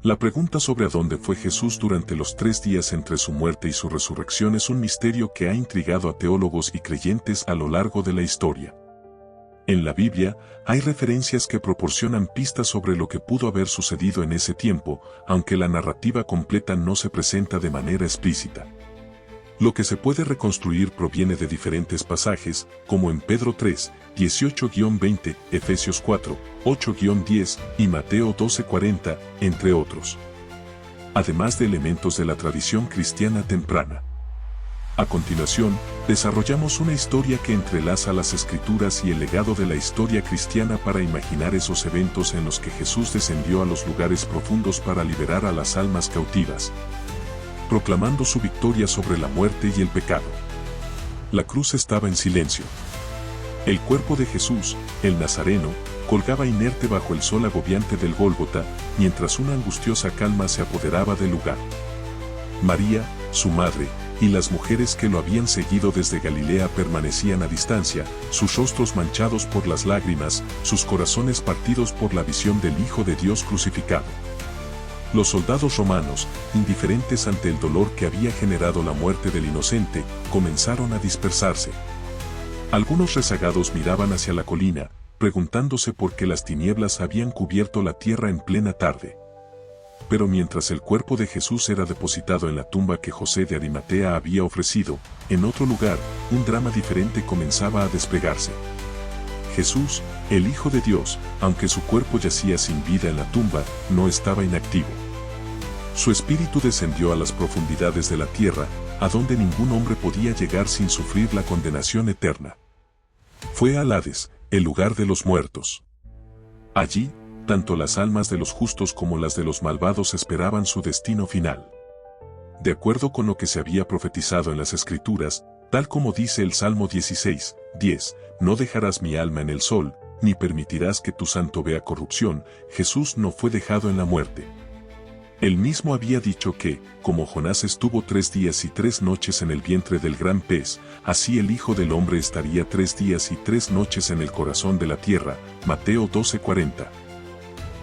La pregunta sobre a dónde fue Jesús durante los 3 días entre su muerte y su resurrección es un misterio que ha intrigado a teólogos y creyentes a lo largo de la historia. En la Biblia, hay referencias que proporcionan pistas sobre lo que pudo haber sucedido en ese tiempo, aunque la narrativa completa no se presenta de manera explícita. Lo que se puede reconstruir proviene de diferentes pasajes, como en Pedro 3, 18-20, Efesios 4, 8-10 y Mateo 12:40, entre otros. Además de elementos de la tradición cristiana temprana. A continuación, desarrollamos una historia que entrelaza las escrituras y el legado de la historia cristiana para imaginar esos eventos en los que Jesús descendió a los lugares profundos para liberar a las almas cautivas, proclamando su victoria sobre la muerte y el pecado. La cruz estaba en silencio. El cuerpo de Jesús, el Nazareno, colgaba inerte bajo el sol agobiante del Gólgota, mientras una angustiosa calma se apoderaba del lugar. María, su madre, y las mujeres que lo habían seguido desde Galilea permanecían a distancia, sus rostros manchados por las lágrimas, sus corazones partidos por la visión del Hijo de Dios crucificado. Los soldados romanos, indiferentes ante el dolor que había generado la muerte del inocente, comenzaron a dispersarse. Algunos rezagados miraban hacia la colina, preguntándose por qué las tinieblas habían cubierto la tierra en plena tarde. Pero mientras el cuerpo de Jesús era depositado en la tumba que José de Arimatea había ofrecido, en otro lugar, un drama diferente comenzaba a desplegarse. Jesús, el Hijo de Dios, aunque su cuerpo yacía sin vida en la tumba, no estaba inactivo. Su espíritu descendió a las profundidades de la tierra, a donde ningún hombre podía llegar sin sufrir la condenación eterna. Fue al Hades, el lugar de los muertos. Allí, tanto las almas de los justos como las de los malvados esperaban su destino final. De acuerdo con lo que se había profetizado en las Escrituras, tal como dice el Salmo 16, 10, no dejarás mi alma en el sol, ni permitirás que tu santo vea corrupción, Jesús no fue dejado en la muerte. Él mismo había dicho que, como Jonás estuvo 3 días y 3 noches en el vientre del gran pez, así el Hijo del Hombre estaría 3 días y 3 noches en el corazón de la tierra, Mateo 12:40.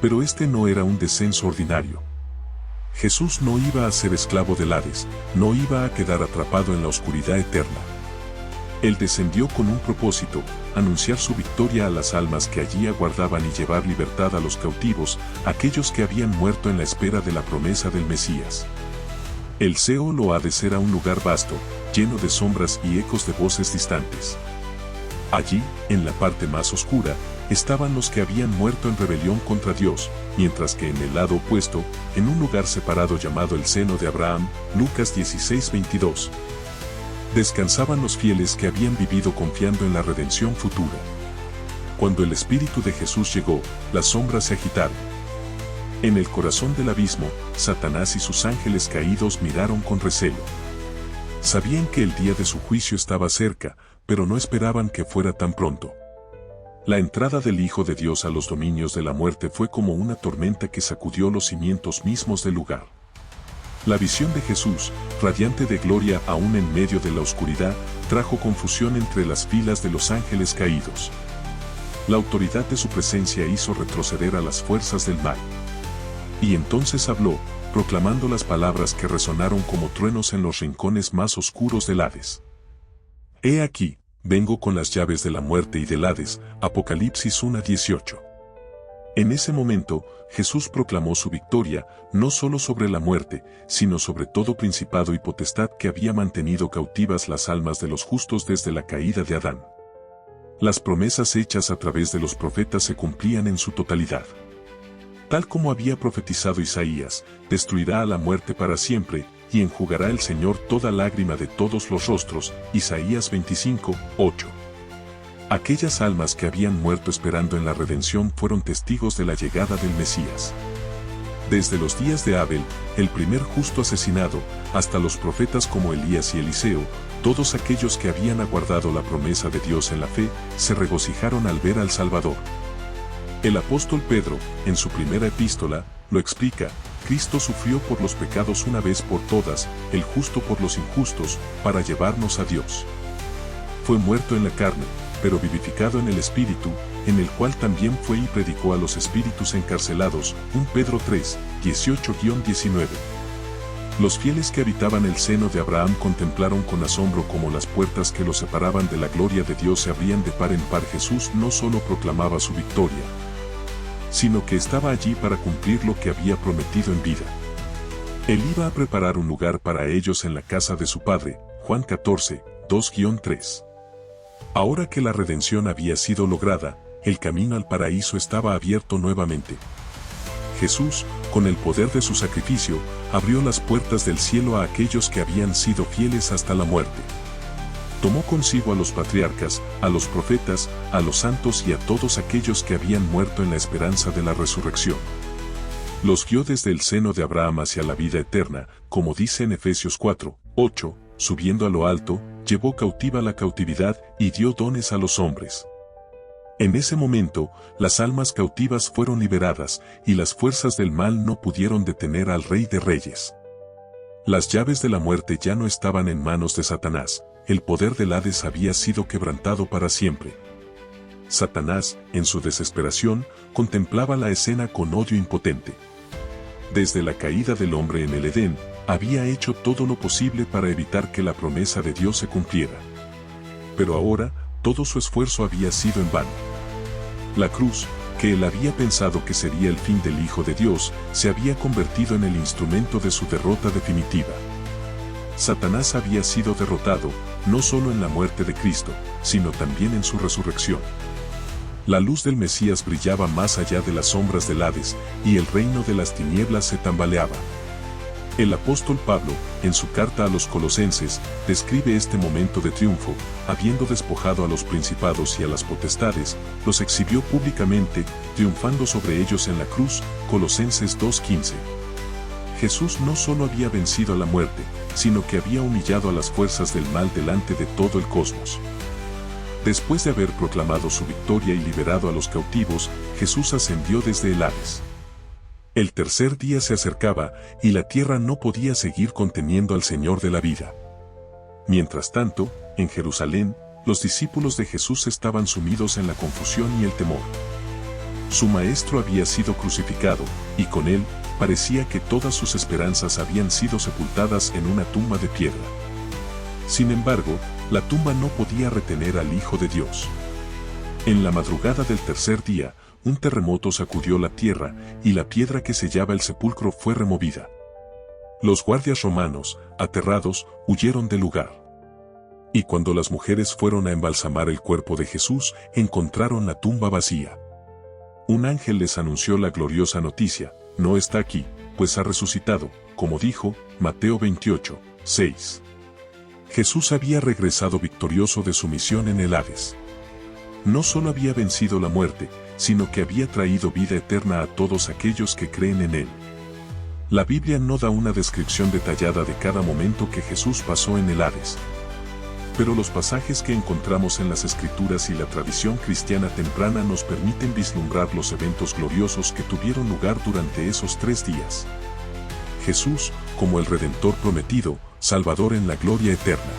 Pero este no era un descenso ordinario. Jesús no iba a ser esclavo del Hades, no iba a quedar atrapado en la oscuridad eterna. Él descendió con un propósito, anunciar su victoria a las almas que allí aguardaban y llevar libertad a los cautivos, aquellos que habían muerto en la espera de la promesa del Mesías. El Seol o Hades era un lugar vasto, lleno de sombras y ecos de voces distantes. Allí, en la parte más oscura, estaban los que habían muerto en rebelión contra Dios, mientras que en el lado opuesto, en un lugar separado llamado el seno de Abraham, Lucas 16:22, descansaban los fieles que habían vivido confiando en la redención futura. Cuando el Espíritu de Jesús llegó, las sombras se agitaron. En el corazón del abismo, Satanás y sus ángeles caídos miraron con recelo. Sabían que el día de su juicio estaba cerca, pero no esperaban que fuera tan pronto. La entrada del Hijo de Dios a los dominios de la muerte fue como una tormenta que sacudió los cimientos mismos del lugar. La visión de Jesús, radiante de gloria aún en medio de la oscuridad, trajo confusión entre las filas de los ángeles caídos. La autoridad de su presencia hizo retroceder a las fuerzas del mal. Y entonces habló, proclamando las palabras que resonaron como truenos en los rincones más oscuros del Hades. He aquí, vengo con las llaves de la muerte y del Hades, Apocalipsis 1:18. En ese momento, Jesús proclamó su victoria, no solo sobre la muerte, sino sobre todo principado y potestad que había mantenido cautivas las almas de los justos desde la caída de Adán. Las promesas hechas a través de los profetas se cumplían en su totalidad. Tal como había profetizado Isaías, destruirá a la muerte para siempre, y enjugará el Señor toda lágrima de todos los rostros, Isaías 25:8. Aquellas almas que habían muerto esperando en la redención fueron testigos de la llegada del Mesías. Desde los días de Abel, el primer justo asesinado, hasta los profetas como Elías y Eliseo, todos aquellos que habían aguardado la promesa de Dios en la fe, se regocijaron al ver al Salvador. El apóstol Pedro, en su primera epístola, lo explica: Cristo sufrió por los pecados una vez por todas, el justo por los injustos, para llevarnos a Dios. Fue muerto en la carne, pero vivificado en el Espíritu, en el cual también fue y predicó a los espíritus encarcelados, 1 Pedro 3, 18-19. Los fieles que habitaban el seno de Abraham contemplaron con asombro cómo las puertas que los separaban de la gloria de Dios se abrían de par en par. Jesús no solo proclamaba su victoria, sino que estaba allí para cumplir lo que había prometido en vida. Él iba a preparar un lugar para ellos en la casa de su Padre, Juan 14, 2-3. Ahora que la redención había sido lograda, el camino al paraíso estaba abierto nuevamente. Jesús, con el poder de su sacrificio, abrió las puertas del cielo a aquellos que habían sido fieles hasta la muerte. Tomó consigo a los patriarcas, a los profetas, a los santos y a todos aquellos que habían muerto en la esperanza de la resurrección. Los guió desde el seno de Abraham hacia la vida eterna, como dice en Efesios 4:8, subiendo a lo alto, llevó cautiva la cautividad y dio dones a los hombres. En ese momento, las almas cautivas fueron liberadas, y las fuerzas del mal no pudieron detener al Rey de Reyes. Las llaves de la muerte ya no estaban en manos de Satanás, el poder del Hades había sido quebrantado para siempre. Satanás, en su desesperación, contemplaba la escena con odio impotente. Desde la caída del hombre en el Edén, había hecho todo lo posible para evitar que la promesa de Dios se cumpliera. Pero ahora, todo su esfuerzo había sido en vano. La cruz, que él había pensado que sería el fin del Hijo de Dios, se había convertido en el instrumento de su derrota definitiva. Satanás había sido derrotado, no solo en la muerte de Cristo, sino también en su resurrección. La luz del Mesías brillaba más allá de las sombras del Hades, y el reino de las tinieblas se tambaleaba. El apóstol Pablo, en su carta a los Colosenses, describe este momento de triunfo. Habiendo despojado a los principados y a las potestades, los exhibió públicamente, triunfando sobre ellos en la cruz. Colosenses 2:15. Jesús no solo había vencido a la muerte, sino que había humillado a las fuerzas del mal delante de todo el cosmos. Después de haber proclamado su victoria y liberado a los cautivos, Jesús ascendió desde el Hades. El tercer día se acercaba, y la tierra no podía seguir conteniendo al Señor de la vida. Mientras tanto, en Jerusalén, los discípulos de Jesús estaban sumidos en la confusión y el temor. Su maestro había sido crucificado, y con él, parecía que todas sus esperanzas habían sido sepultadas en una tumba de piedra. Sin embargo, la tumba no podía retener al Hijo de Dios. En la madrugada del tercer día, un terremoto sacudió la tierra, y la piedra que sellaba el sepulcro fue removida. Los guardias romanos, aterrados, huyeron del lugar. Y cuando las mujeres fueron a embalsamar el cuerpo de Jesús, encontraron la tumba vacía. Un ángel les anunció la gloriosa noticia: no está aquí, pues ha resucitado, como dijo Mateo 28:6. Jesús había regresado victorioso de su misión en el Hades. No solo había vencido la muerte, sino que había traído vida eterna a todos aquellos que creen en él. La Biblia no da una descripción detallada de cada momento que Jesús pasó en el Hades. Pero los pasajes que encontramos en las Escrituras y la tradición cristiana temprana nos permiten vislumbrar los eventos gloriosos que tuvieron lugar durante esos 3 días. Jesús, como el Redentor prometido, Salvador en la gloria eterna.